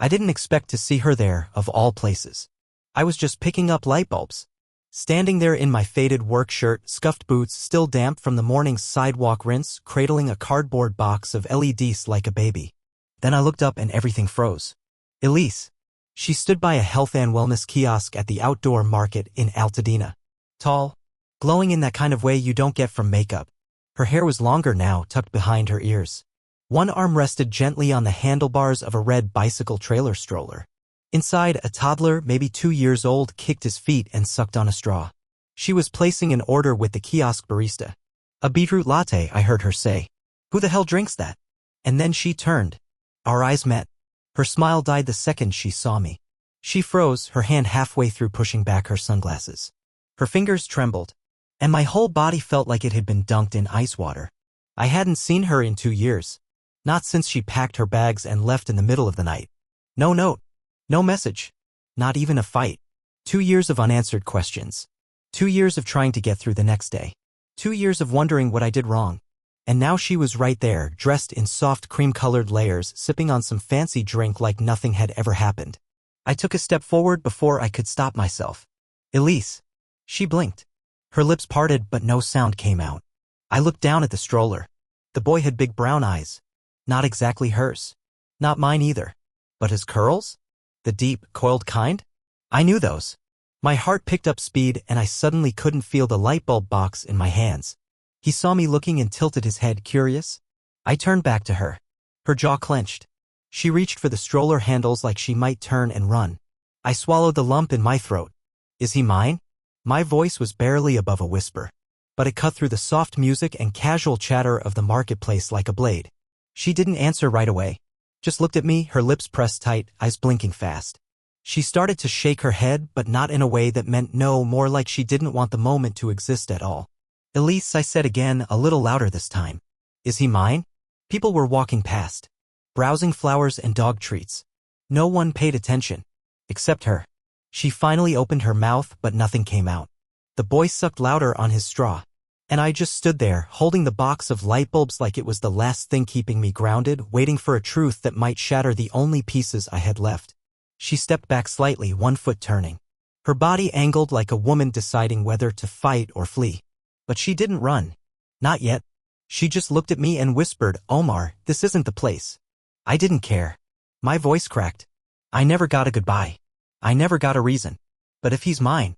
I didn't expect to see her there, of all places. I was just picking up light bulbs. Standing there in my faded work shirt, scuffed boots still damp from the morning's sidewalk rinse, cradling a cardboard box of LEDs like a baby. Then I looked up and everything froze. Elise. She stood by a health and wellness kiosk at the outdoor market in Altadena. Tall, glowing in that kind of way you don't get from makeup. Her hair was longer now, tucked behind her ears. One arm rested gently on the handlebars of a red bicycle trailer stroller. Inside, a toddler, maybe 2 years old, kicked his feet and sucked on a straw. She was placing an order with the kiosk barista. A beetroot latte, I heard her say. Who the hell drinks that? And then she turned. Our eyes met. Her smile died the second she saw me. She froze, her hand halfway through pushing back her sunglasses. Her fingers trembled, and my whole body felt like it had been dunked in ice water. I hadn't seen her in 2 years. Not since she packed her bags and left in the middle of the night. No note. No message. Not even a fight. 2 years of unanswered questions. 2 years of trying to get through the next day. 2 years of wondering what I did wrong. And now she was right there, dressed in soft cream-colored layers, sipping on some fancy drink like nothing had ever happened. I took a step forward before I could stop myself. Elise. She blinked. Her lips parted, but no sound came out. I looked down at the stroller. The boy had big brown eyes. Not exactly hers. Not mine either. But his curls? The deep, coiled kind? I knew those. My heart picked up speed and I suddenly couldn't feel the light bulb box in my hands. He saw me looking and tilted his head, curious. I turned back to her. Her jaw clenched. She reached for the stroller handles like she might turn and run. I swallowed the lump in my throat. Is he mine? My voice was barely above a whisper, but it cut through the soft music and casual chatter of the marketplace like a blade. She didn't answer right away. Just looked at me, her lips pressed tight, eyes blinking fast. She started to shake her head, but not in a way that meant no, more like she didn't want the moment to exist at all. Elise, I said again, a little louder this time. Is he mine? People were walking past, browsing flowers and dog treats. No one paid attention. Except her. She finally opened her mouth, but nothing came out. The boy sucked louder on his straw. And I just stood there, holding the box of light bulbs like it was the last thing keeping me grounded, waiting for a truth that might shatter the only pieces I had left. She stepped back slightly, one foot turning. Her body angled like a woman deciding whether to fight or flee. But she didn't run. Not yet. She just looked at me and whispered, Omar, this isn't the place. I didn't care. My voice cracked. I never got a goodbye. I never got a reason. But if he's mine,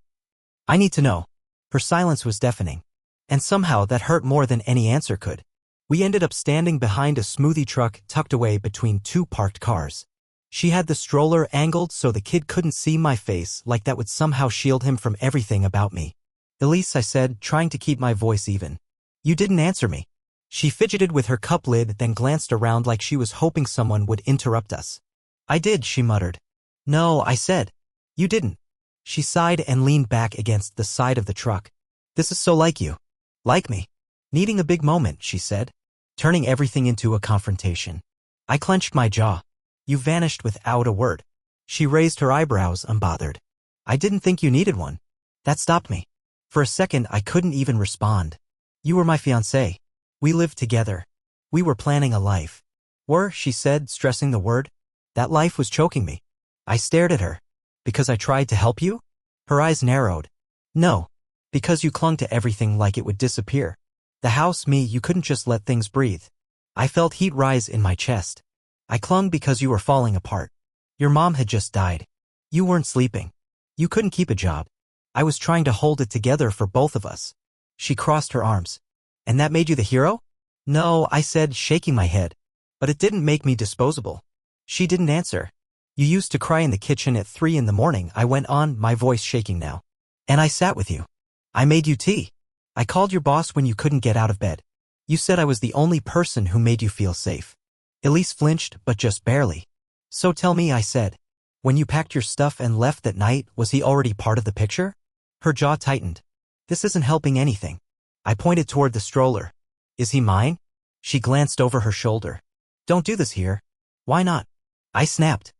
I need to know. Her silence was deafening. And somehow that hurt more than any answer could. We ended up standing behind a smoothie truck tucked away between 2 parked cars. She had the stroller angled so the kid couldn't see my face, like that would somehow shield him from everything about me. Elise, I said, trying to keep my voice even. You didn't answer me. She fidgeted with her cup lid, then glanced around like she was hoping someone would interrupt us. I did, she muttered. No, I said. You didn't. She sighed and leaned back against the side of the truck. This is so like you. Like me. Needing a big moment, she said, turning everything into a confrontation. I clenched my jaw. You vanished without a word. She raised her eyebrows, unbothered. I didn't think you needed one. That stopped me. For a second, I couldn't even respond. You were my fiancée. We lived together. We were planning a life. Were, she said, stressing the word. That life was choking me. I stared at her. Because I tried to help you? Her eyes narrowed. No. Because you clung to everything like it would disappear. The house, me, you couldn't just let things breathe. I felt heat rise in my chest. I clung because you were falling apart. Your mom had just died. You weren't sleeping. You couldn't keep a job. I was trying to hold it together for both of us. She crossed her arms. And that made you the hero? No, I said, shaking my head. But it didn't make me disposable. She didn't answer. You used to cry in the kitchen at 3 in the morning, I went on, my voice shaking now. And I sat with you. I made you tea. I called your boss when you couldn't get out of bed. You said I was the only person who made you feel safe. Elise flinched, but just barely. So tell me, I said. When you packed your stuff and left that night, was he already part of the picture? Her jaw tightened. This isn't helping anything. I pointed toward the stroller. Is he mine? She glanced over her shoulder. Don't do this here. Why not? I snapped.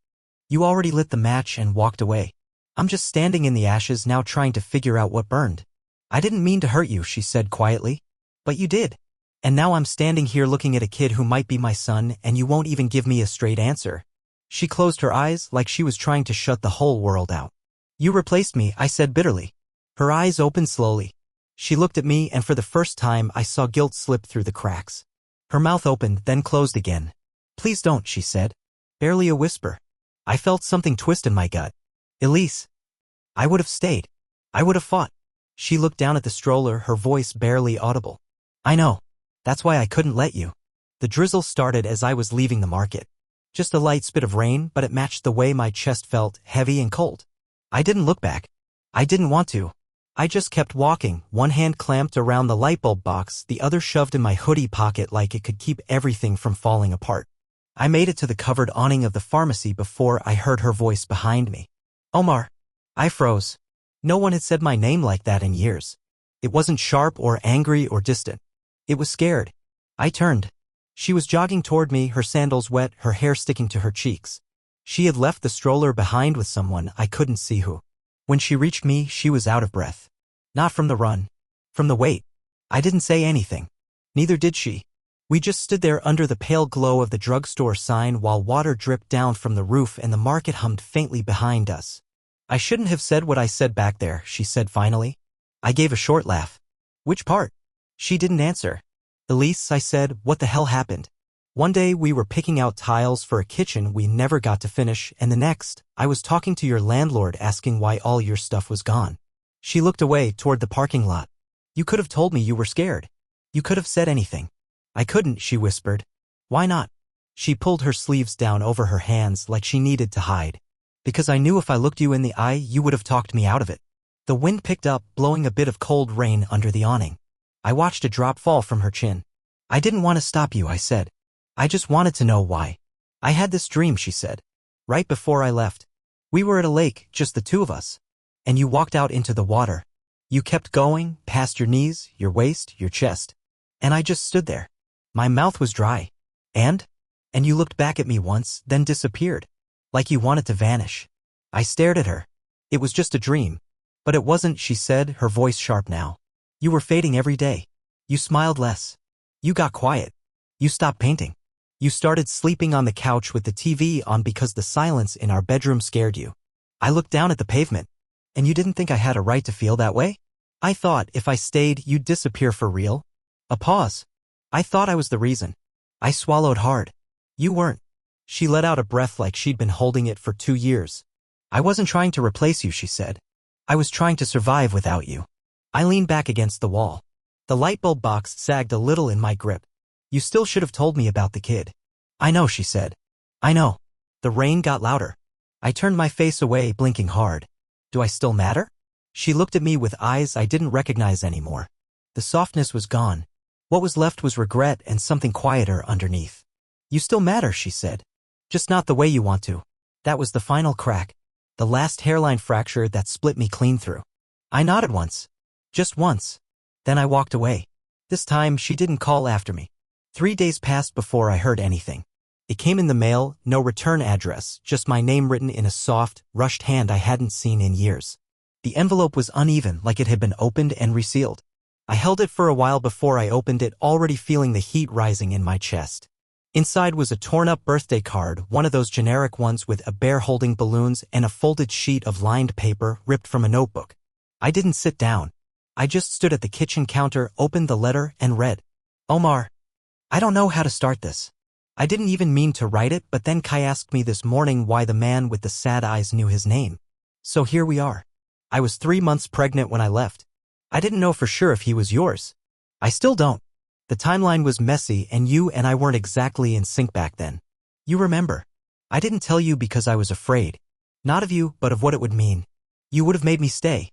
You already lit the match and walked away. I'm just standing in the ashes now trying to figure out what burned. I didn't mean to hurt you, she said quietly. But you did. And now I'm standing here looking at a kid who might be my son and you won't even give me a straight answer. She closed her eyes like she was trying to shut the whole world out. You replaced me, I said bitterly. Her eyes opened slowly. She looked at me, and for the first time I saw guilt slip through the cracks. Her mouth opened, then closed again. Please don't, she said. Barely a whisper. I felt something twist in my gut. Elise. I would have stayed. I would have fought. She looked down at the stroller, her voice barely audible. I know. That's why I couldn't let you. The drizzle started as I was leaving the market. Just a light spit of rain, but it matched the way my chest felt, heavy and cold. I didn't look back. I didn't want to. I just kept walking, one hand clamped around the light bulb box, the other shoved in my hoodie pocket like it could keep everything from falling apart. I made it to the covered awning of the pharmacy before I heard her voice behind me. Omar. I froze. No one had said my name like that in years. It wasn't sharp or angry or distant. It was scared. I turned. She was jogging toward me, her sandals wet, her hair sticking to her cheeks. She had left the stroller behind with someone, I couldn't see who. When she reached me, she was out of breath. Not from the run. From the wait. I didn't say anything. Neither did she. We just stood there under the pale glow of the drugstore sign while water dripped down from the roof and the market hummed faintly behind us. I shouldn't have said what I said back there, she said finally. I gave a short laugh. Which part? She didn't answer. Elise, I said, what the hell happened? One day we were picking out tiles for a kitchen we never got to finish, and the next, I was talking to your landlord asking why all your stuff was gone. She looked away toward the parking lot. You could have told me you were scared. You could have said anything. I couldn't, she whispered. Why not? She pulled her sleeves down over her hands like she needed to hide. Because I knew if I looked you in the eye, you would have talked me out of it. The wind picked up, blowing a bit of cold rain under the awning. I watched a drop fall from her chin. I didn't want to stop you, I said. I just wanted to know why. I had this dream, she said. Right before I left. We were at a lake, just the two of us. And you walked out into the water. You kept going, past your knees, your waist, your chest. And I just stood there. My mouth was dry. And you looked back at me once, then disappeared. Like you wanted to vanish. I stared at her. It was just a dream. But it wasn't, she said, her voice sharp now. You were fading every day. You smiled less. You got quiet. You stopped painting. You started sleeping on the couch with the TV on because the silence in our bedroom scared you. I looked down at the pavement. And you didn't think I had a right to feel that way? I thought if I stayed, you'd disappear for real. A pause. I thought I was the reason. I swallowed hard. You weren't. She let out a breath like she'd been holding it for 2 years. I wasn't trying to replace you, she said. I was trying to survive without you. I leaned back against the wall. The light bulb box sagged a little in my grip. You still should have told me about the kid. I know, she said. I know. The rain got louder. I turned my face away, blinking hard. Do I still matter? She looked at me with eyes I didn't recognize anymore. The softness was gone. What was left was regret and something quieter underneath. You still matter, she said. Just not the way you want to. That was the final crack. The last hairline fracture that split me clean through. I nodded once. Just once. Then I walked away. This time she didn't call after me. 3 days passed before I heard anything. It came in the mail, no return address, just my name written in a soft, rushed hand I hadn't seen in years. The envelope was uneven, like it had been opened and resealed. I held it for a while before I opened it, already feeling the heat rising in my chest. Inside was a torn-up birthday card, one of those generic ones with a bear holding balloons and a folded sheet of lined paper ripped from a notebook. I didn't sit down. I just stood at the kitchen counter, opened the letter, and read. Omar, I don't know how to start this. I didn't even mean to write it, but then Kai asked me this morning why the man with the sad eyes knew his name. So here we are. I was 3 months pregnant when I left. I didn't know for sure if he was yours. I still don't. The timeline was messy and you and I weren't exactly in sync back then. You remember. I didn't tell you because I was afraid. Not of you, but of what it would mean. You would have made me stay.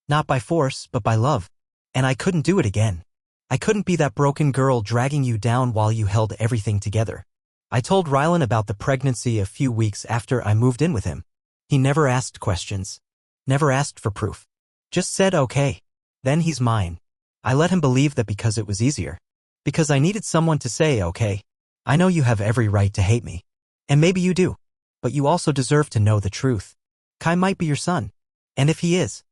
Not by force, but by love. And I couldn't do it again. I couldn't be that broken girl dragging you down while you held everything together. I told Rylan about the pregnancy a few weeks after I moved in with him. He never asked questions. Never asked for proof. Just said okay. Then he's mine. I let him believe that because it was easier. Because I needed someone to say okay. I know you have every right to hate me. And maybe you do. But you also deserve to know the truth. Kai might be your son. And if he is,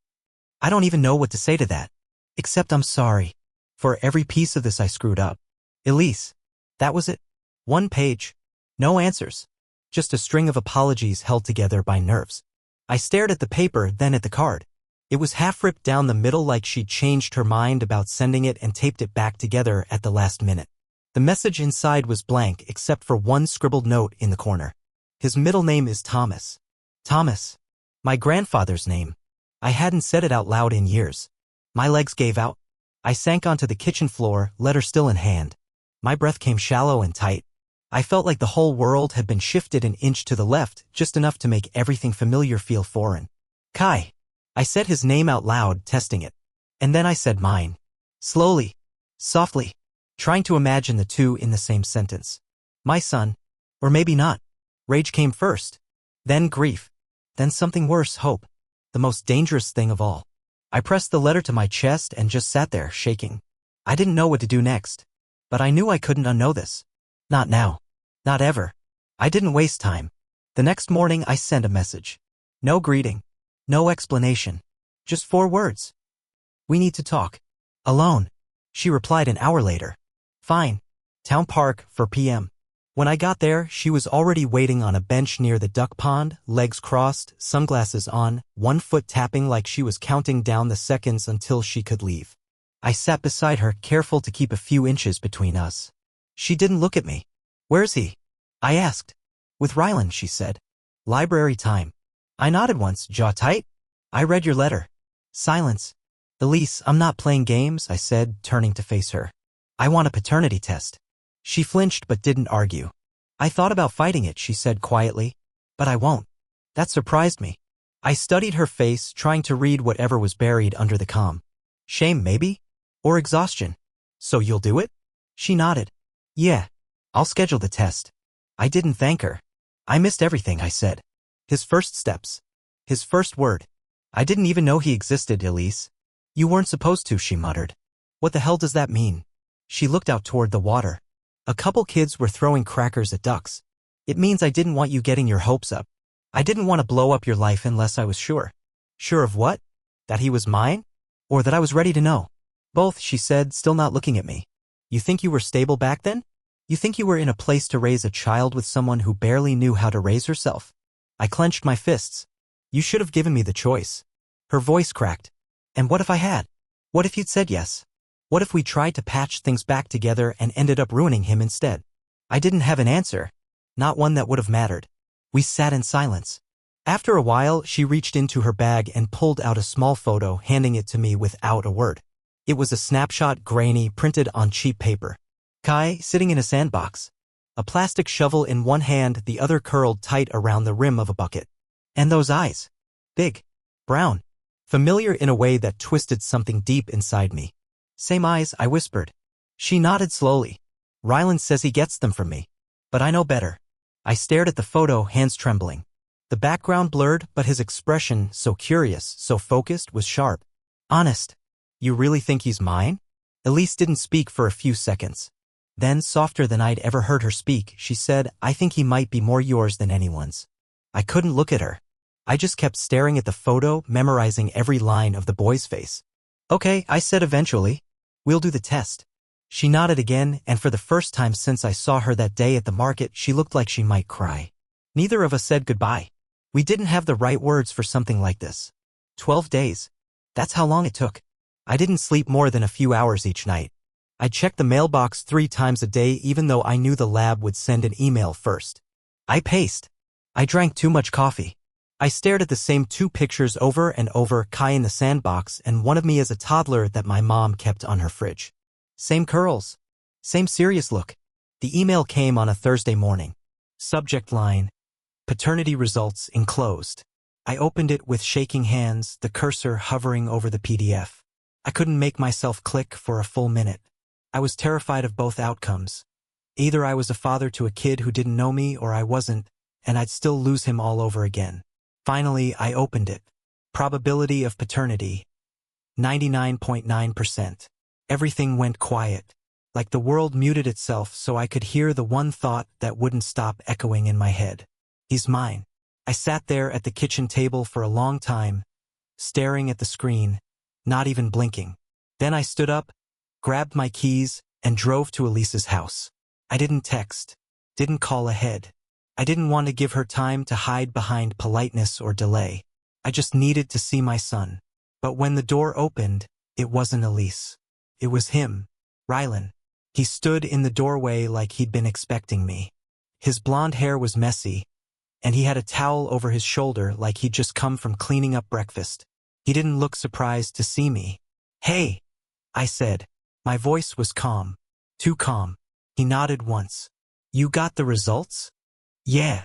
I don't even know what to say to that. Except I'm sorry. For every piece of this I screwed up. Elise. That was it. 1 page. No answers. Just a string of apologies held together by nerves. I stared at the paper, then at the card. It was half ripped down the middle like she'd changed her mind about sending it and taped it back together at the last minute. The message inside was blank except for one scribbled note in the corner. His middle name is Thomas. Thomas. My grandfather's name. I hadn't said it out loud in years. My legs gave out. I sank onto the kitchen floor, letter still in hand. My breath came shallow and tight. I felt like the whole world had been shifted an inch to the left, just enough to make everything familiar feel foreign. Kai. I said his name out loud, testing it. And then I said mine. Slowly. Softly. Trying to imagine the two in the same sentence. My son. Or maybe not. Rage came first. Then grief. Then something worse, hope. The most dangerous thing of all. I pressed the letter to my chest and just sat there, shaking. I didn't know what to do next. But I knew I couldn't unknow this. Not now. Not ever. I didn't waste time. The next morning I sent a message. No greeting. No explanation. Just 4 words. We need to talk. Alone. She replied an hour later. Fine. Town Park, 4 p.m. When I got there, she was already waiting on a bench near the duck pond, legs crossed, sunglasses on, one foot tapping like she was counting down the seconds until she could leave. I sat beside her, careful to keep a few inches between us. She didn't look at me. Where's he? I asked. With Rylan, she said. Library time. I nodded once, jaw tight. I read your letter. Silence. Elise, I'm not playing games, I said, turning to face her. I want a paternity test. She flinched but didn't argue. I thought about fighting it, she said quietly. But I won't. That surprised me. I studied her face, trying to read whatever was buried under the calm. Shame, maybe? Or exhaustion. So you'll do it? She nodded. Yeah. I'll schedule the test. I didn't thank her. I missed everything, I said. His first steps. His first word. I didn't even know he existed, Elise. You weren't supposed to, she muttered. What the hell does that mean? She looked out toward the water. A couple kids were throwing crackers at ducks. It means I didn't want you getting your hopes up. I didn't want to blow up your life unless I was sure. Sure of what? That he was mine? Or that I was ready to know? Both, she said, still not looking at me. You think you were stable back then? You think you were in a place to raise a child with someone who barely knew how to raise herself? I clenched my fists. You should have given me the choice. Her voice cracked. And what if I had? What if you'd said yes? What if we tried to patch things back together and ended up ruining him instead? I didn't have an answer. Not one that would have mattered. We sat in silence. After a while, she reached into her bag and pulled out a small photo, handing it to me without a word. It was a snapshot, grainy, printed on cheap paper. Kai, sitting in a sandbox. A plastic shovel in one hand, the other curled tight around the rim of a bucket. And those eyes. Big. Brown. Familiar in a way that twisted something deep inside me. Same eyes, I whispered. She nodded slowly. Rylan says he gets them from me. But I know better. I stared at the photo, hands trembling. The background blurred, but his expression, so curious, so focused, was sharp. Honest. You really think he's mine? Elise didn't speak for a few seconds. Then, softer than I'd ever heard her speak, she said, I think he might be more yours than anyone's. I couldn't look at her. I just kept staring at the photo, memorizing every line of the boy's face. Okay, I said eventually. We'll do the test. She nodded again, and for the first time since I saw her that day at the market, she looked like she might cry. Neither of us said goodbye. We didn't have the right words for something like this. 12 days. That's how long it took. I didn't sleep more than a few hours each night. I checked the mailbox 3 times a day even though I knew the lab would send an email first. I paced. I drank too much coffee. I stared at the same 2 pictures over and over, Kai in the sandbox and one of me as a toddler that my mom kept on her fridge. Same curls. Same serious look. The email came on a Thursday morning. Subject line. Paternity results enclosed. I opened it with shaking hands, the cursor hovering over the PDF. I couldn't make myself click for a full minute. I was terrified of both outcomes. Either I was a father to a kid who didn't know me or I wasn't, and I'd still lose him all over again. Finally, I opened it. Probability of paternity. 99.9%. Everything went quiet. Like the world muted itself so I could hear the one thought that wouldn't stop echoing in my head. He's mine. I sat there at the kitchen table for a long time, staring at the screen, not even blinking. Then I stood up, grabbed my keys, and drove to Elise's house. I didn't text, didn't call ahead. I didn't want to give her time to hide behind politeness or delay. I just needed to see my son. But when the door opened, it wasn't Elise. It was him, Rylan. He stood in the doorway like he'd been expecting me. His blonde hair was messy, and he had a towel over his shoulder like he'd just come from cleaning up breakfast. He didn't look surprised to see me. "Hey," I said. My voice was calm. Too calm. He nodded once. "You got the results?" "Yeah."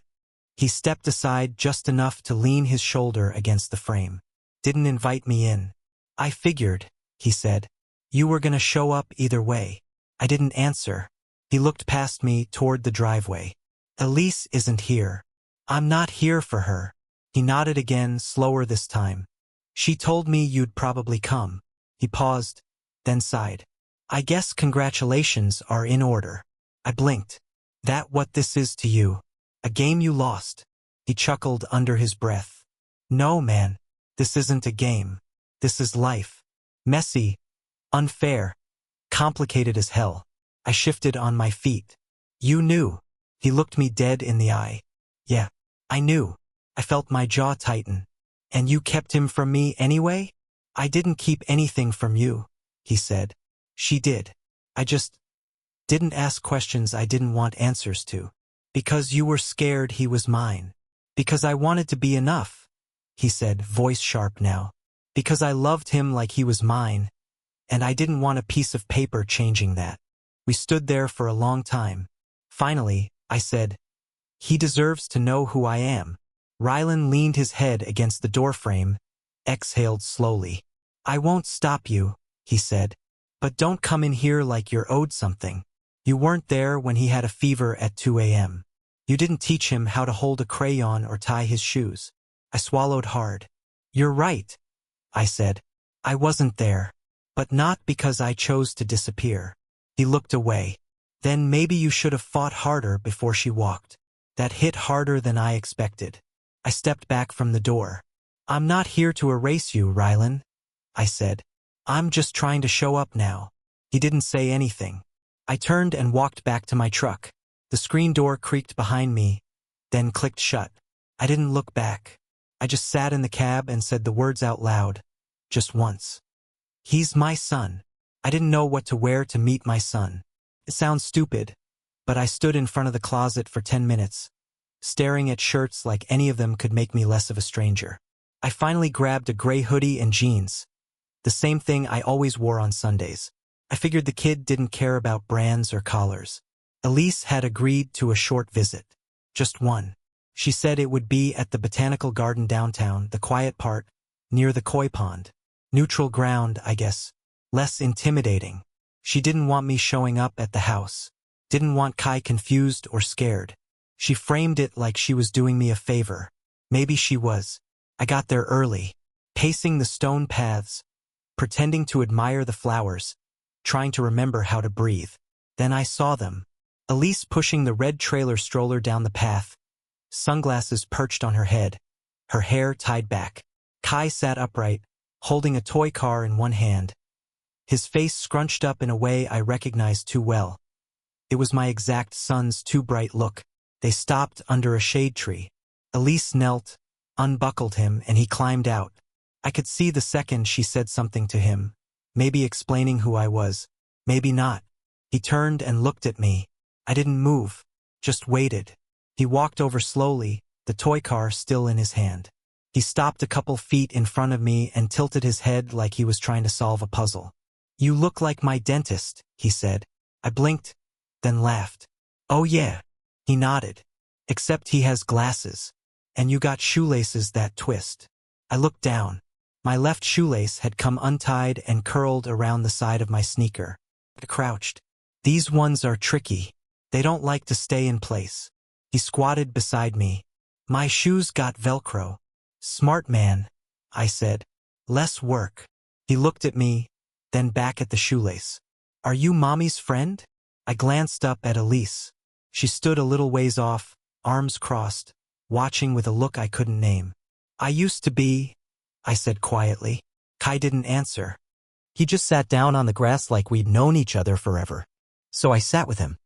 He stepped aside just enough to lean his shoulder against the frame. "Didn't invite me in." "I figured," he said. "You were gonna show up either way." I didn't answer. He looked past me toward the driveway. "Elise isn't here." "I'm not here for her." He nodded again, slower this time. "She told me you'd probably come." He paused, then sighed. "I guess congratulations are in order." I blinked. "That what this is to you? A game you lost?" He chuckled under his breath. "No, man. This isn't a game. This is life. Messy, unfair, complicated as hell." I shifted on my feet. "You knew." He looked me dead in the eye. "Yeah, I knew." I felt my jaw tighten. "And you kept him from me anyway?" "I didn't keep anything from you," he said. "She did. I just didn't ask questions I didn't want answers to. Because you were scared he was mine. Because I wanted to be enough," he said, voice sharp now. "Because I loved him like he was mine, and I didn't want a piece of paper changing that." We stood there for a long time. Finally, I said, "He deserves to know who I am." Rylan leaned his head against the doorframe, exhaled slowly. "I won't stop you," he said. "But don't come in here like you're owed something. You weren't there when he had a fever at 2 a.m. You didn't teach him how to hold a crayon or tie his shoes." I swallowed hard. "You're right," I said. "I wasn't there. But not because I chose to disappear." He looked away. "Then maybe you should have fought harder before she walked." That hit harder than I expected. I stepped back from the door. "I'm not here to erase you, Rylan," I said. "I'm just trying to show up now." He didn't say anything. I turned and walked back to my truck. The screen door creaked behind me, then clicked shut. I didn't look back. I just sat in the cab and said the words out loud, just once. "He's my son." I didn't know what to wear to meet my son. It sounds stupid, but I stood in front of the closet for 10 minutes, staring at shirts like any of them could make me less of a stranger. I finally grabbed a gray hoodie and jeans, the same thing I always wore on Sundays. I figured the kid didn't care about brands or collars. Elise had agreed to a short visit. Just one. She said it would be at the botanical garden downtown, the quiet part, near the koi pond. Neutral ground, I guess. Less intimidating. She didn't want me showing up at the house. Didn't want Kai confused or scared. She framed it like she was doing me a favor. Maybe she was. I got there early, pacing the stone paths, pretending to admire the flowers, trying to remember how to breathe. Then I saw them. Elise pushing the red trailer stroller down the path, sunglasses perched on her head, her hair tied back. Kai sat upright, holding a toy car in one hand, his face scrunched up in a way I recognized too well. It was my exact son's too bright look. They stopped under a shade tree. Elise knelt, unbuckled him, and he climbed out. I could see the second she said something to him, maybe explaining who I was, maybe not. He turned and looked at me. I didn't move, just waited. He walked over slowly, the toy car still in his hand. He stopped a couple feet in front of me and tilted his head like he was trying to solve a puzzle. "You look like my dentist," he said. I blinked, then laughed. "Oh yeah." He nodded. "Except he has glasses. And you got shoelaces that twist." I looked down. My left shoelace had come untied and curled around the side of my sneaker. I crouched. "These ones are tricky. They don't like to stay in place." He squatted beside me. "My shoes got Velcro." "Smart man," I said. "Less work." He looked at me, then back at the shoelace. "Are you Mommy's friend?" I glanced up at Elise. She stood a little ways off, arms crossed, watching with a look I couldn't name. "I used to be," I said quietly. Kai didn't answer. He just sat down on the grass like we'd known each other forever. So I sat with him.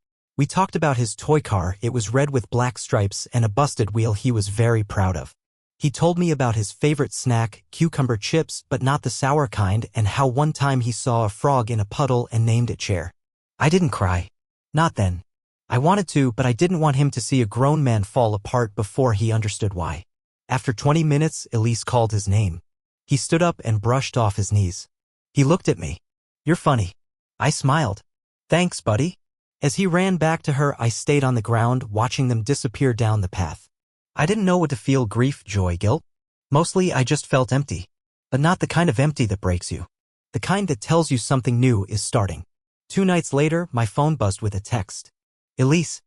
We talked about his toy car. It was red with black stripes and a busted wheel he was very proud of. He told me about his favorite snack, cucumber chips, but not the sour kind, and how one time he saw a frog in a puddle and named it Chair. I didn't cry. Not then. I wanted to, but I didn't want him to see a grown man fall apart before he understood why. After 20 minutes, Elise called his name. He stood up and brushed off his knees. He looked at me. You're funny. I smiled. Thanks, buddy. As he ran back to her, I stayed on the ground, watching them disappear down the path. I didn't know what to feel: grief, joy, guilt. Mostly I just felt empty. But not the kind of empty that breaks you. The kind that tells you something new is starting. 2 nights later, my phone buzzed with a text. Elise.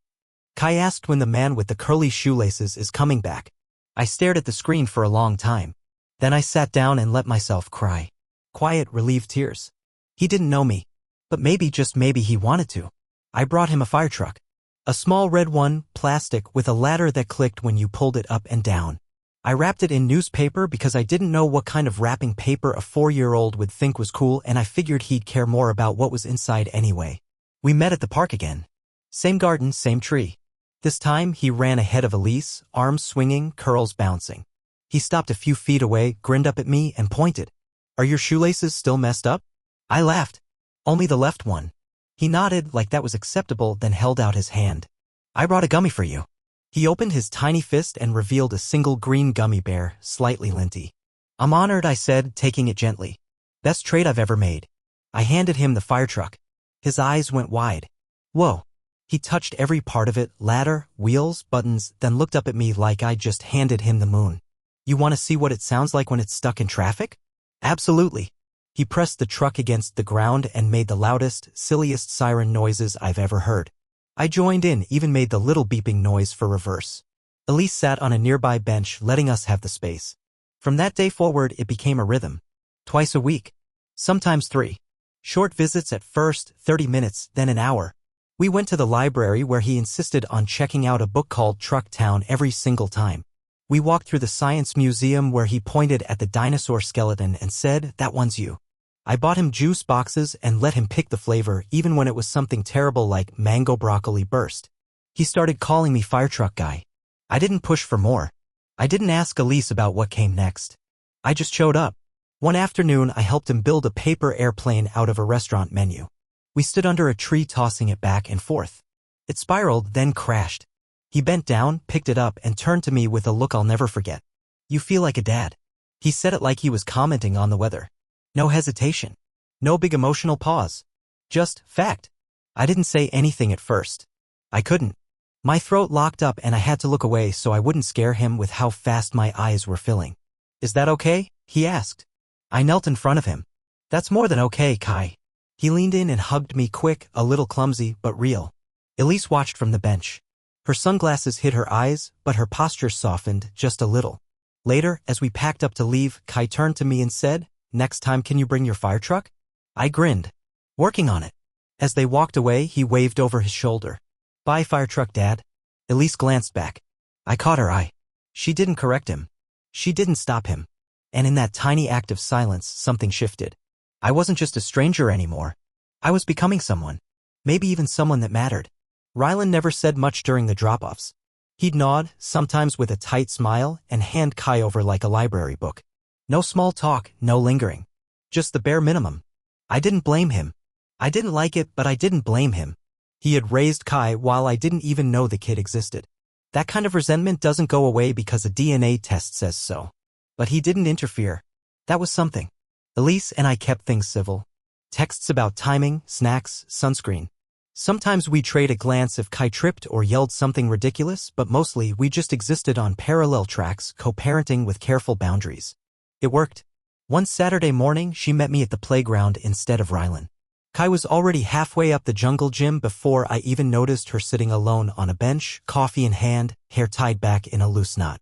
Kai asked when the man with the curly shoelaces is coming back. I stared at the screen for a long time. Then I sat down and let myself cry. Quiet, relieved tears. He didn't know me. But maybe, just maybe, he wanted to. I brought him a fire truck. A small red one, plastic, with a ladder that clicked when you pulled it up and down. I wrapped it in newspaper because I didn't know what kind of wrapping paper a 4-year-old would think was cool, and I figured he'd care more about what was inside anyway. We met at the park again. Same garden, same tree. This time, he ran ahead of Elise, arms swinging, curls bouncing. He stopped a few feet away, grinned up at me, and pointed. Are your shoelaces still messed up? I laughed. Only the left one. He nodded like that was acceptable, then held out his hand. I brought a gummy for you. He opened his tiny fist and revealed a single green gummy bear, slightly linty. I'm honored, I said, taking it gently. Best trade I've ever made. I handed him the fire truck. His eyes went wide. Whoa. He touched every part of it, ladder, wheels, buttons, then looked up at me like I just handed him the moon. You want to see what it sounds like when it's stuck in traffic? Absolutely. He pressed the truck against the ground and made the loudest, silliest siren noises I've ever heard. I joined in, even made the little beeping noise for reverse. Elise sat on a nearby bench, letting us have the space. From that day forward, it became a rhythm. Twice a week. Sometimes 3. Short visits at first, 30 minutes, then an hour. We went to the library where he insisted on checking out a book called Truck Town every single time. We walked through the science museum where he pointed at the dinosaur skeleton and said, that one's you. I bought him juice boxes and let him pick the flavor, even when it was something terrible like mango broccoli burst. He started calling me fire truck guy. I didn't push for more. I didn't ask Elise about what came next. I just showed up. One afternoon, I helped him build a paper airplane out of a restaurant menu. We stood under a tree tossing it back and forth. It spiraled, then crashed. He bent down, picked it up, and turned to me with a look I'll never forget. You feel like a dad. He said it like he was commenting on the weather. No hesitation. No big emotional pause. Just fact. I didn't say anything at first. I couldn't. My throat locked up and I had to look away so I wouldn't scare him with how fast my eyes were filling. Is that okay? He asked. I knelt in front of him. That's more than okay, Kai. He leaned in and hugged me quick, a little clumsy, but real. Elise watched from the bench. Her sunglasses hid her eyes, but her posture softened just a little. Later, as we packed up to leave, Kai turned to me and said, next time can you bring your fire truck? I grinned. Working on it. As they walked away, he waved over his shoulder. Bye, fire truck dad. Elise glanced back. I caught her eye. She didn't correct him. She didn't stop him. And in that tiny act of silence, something shifted. I wasn't just a stranger anymore. I was becoming someone. Maybe even someone that mattered. Rylan never said much during the drop-offs. He'd nod, sometimes with a tight smile, and hand Kai over like a library book. No small talk, no lingering. Just the bare minimum. I didn't blame him. I didn't like it, but I didn't blame him. He had raised Kai while I didn't even know the kid existed. That kind of resentment doesn't go away because a DNA test says so. But he didn't interfere. That was something. Elise and I kept things civil. Texts about timing, snacks, sunscreen. Sometimes we'd trade a glance if Kai tripped or yelled something ridiculous, but mostly we just existed on parallel tracks, co-parenting with careful boundaries. It worked. One Saturday morning, she met me at the playground instead of Rylan. Kai was already halfway up the jungle gym before I even noticed her sitting alone on a bench, coffee in hand, hair tied back in a loose knot.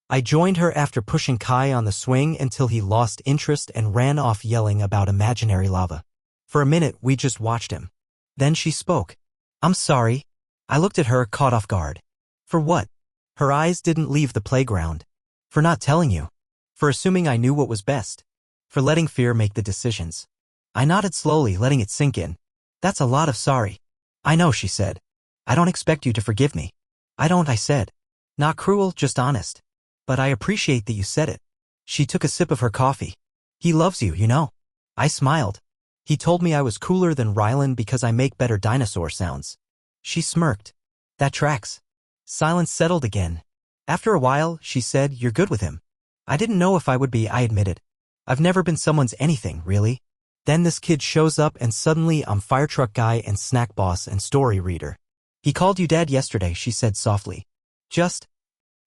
I joined her after pushing Kai on the swing until he lost interest and ran off yelling about imaginary lava. For a minute, we just watched him. Then she spoke. I'm sorry. I looked at her, caught off guard. For what? Her eyes didn't leave the playground. For not telling you. For assuming I knew what was best. For letting fear make the decisions. I nodded slowly, letting it sink in. That's a lot of sorry. I know, she said. I don't expect you to forgive me. I don't, I said. Not cruel, just honest. But I appreciate that you said it. She took a sip of her coffee. He loves you, you know. I smiled. He told me I was cooler than Rylan because I make better dinosaur sounds. She smirked. That tracks. Silence settled again. After a while, she said, you're good with him. I didn't know if I would be, I admitted. I've never been someone's anything, really. Then this kid shows up and suddenly I'm firetruck guy and snack boss and story reader. He called you dad yesterday, she said softly. Just,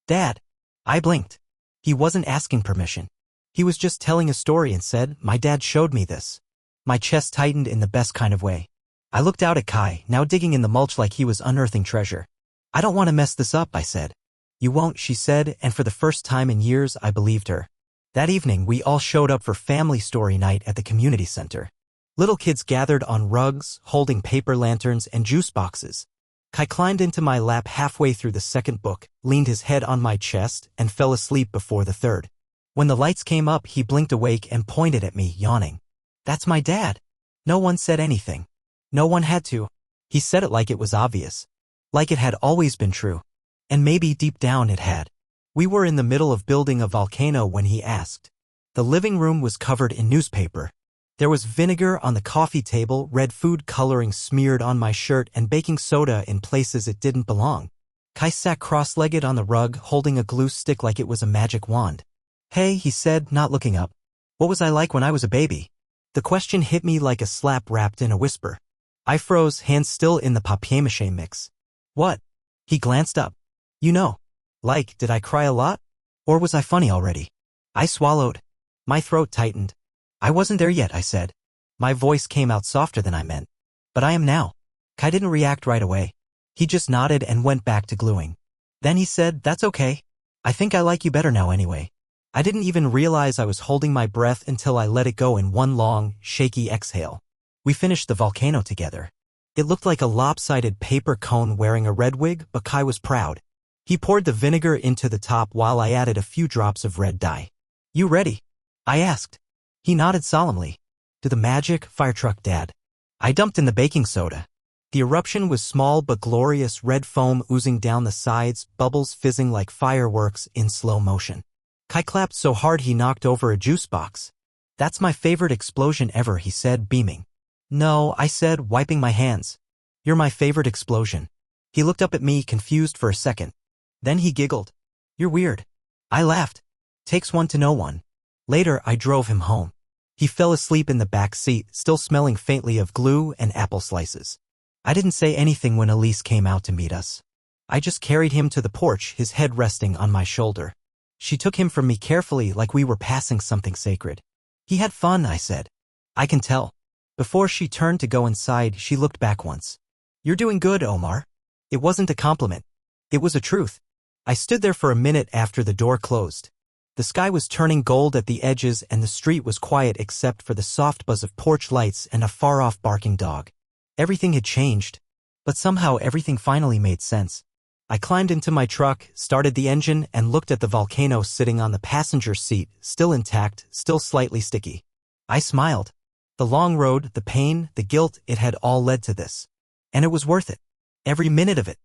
Dad. I blinked. He wasn't asking permission. He was just telling a story and said, my dad showed me this. My chest tightened in the best kind of way. I looked out at Kai, now digging in the mulch like he was unearthing treasure. I don't want to mess this up, I said. You won't, she said, and for the first time in years I believed her. That evening we all showed up for family story night at the community center. Little kids gathered on rugs, holding paper lanterns and juice boxes. Kai climbed into my lap halfway through the second book, leaned his head on my chest, and fell asleep before the third. When the lights came up, he blinked awake and pointed at me, yawning. That's my dad. No one said anything. No one had to. He said it like it was obvious. Like it had always been true. And maybe deep down it had. We were in the middle of building a volcano when he asked. The living room was covered in newspaper. There was vinegar on the coffee table, red food coloring smeared on my shirt, and baking soda in places it didn't belong. Kai sat cross-legged on the rug, holding a glue stick like it was a magic wand. Hey, he said, not looking up. What was I like when I was a baby? The question hit me like a slap wrapped in a whisper. I froze, hands still in the papier-mâché mix. What? He glanced up. You know. Like, did I cry a lot? Or was I funny already? I swallowed. My throat tightened. I wasn't there yet, I said. My voice came out softer than I meant. But I am now. Kai didn't react right away. He just nodded and went back to gluing. Then he said, that's okay. I think I like you better now anyway. I didn't even realize I was holding my breath until I let it go in one long, shaky exhale. We finished the volcano together. It looked like a lopsided paper cone wearing a red wig, but Kai was proud. He poured the vinegar into the top while I added a few drops of red dye. You ready? I asked. He nodded solemnly. To the magic, firetruck dad. I dumped in the baking soda. The eruption was small but glorious, red foam oozing down the sides, bubbles fizzing like fireworks in slow motion. Kai clapped so hard he knocked over a juice box. That's my favorite explosion ever, he said, beaming. No, I said, wiping my hands. You're my favorite explosion. He looked up at me, confused for a second. Then he giggled. You're weird. I laughed. Takes one to know one. Later, I drove him home. He fell asleep in the back seat, still smelling faintly of glue and apple slices. I didn't say anything when Elise came out to meet us. I just carried him to the porch, his head resting on my shoulder. She took him from me carefully like we were passing something sacred. He had fun, I said. I can tell. Before she turned to go inside, she looked back once. You're doing good, Omar. It wasn't a compliment. It was a truth. I stood there for a minute after the door closed. The sky was turning gold at the edges and the street was quiet except for the soft buzz of porch lights and a far-off barking dog. Everything had changed. But somehow everything finally made sense. I climbed into my truck, started the engine, and looked at the volcano sitting on the passenger seat, still intact, still slightly sticky. I smiled. The long road, the pain, the guilt, it had all led to this. And it was worth it. Every minute of it.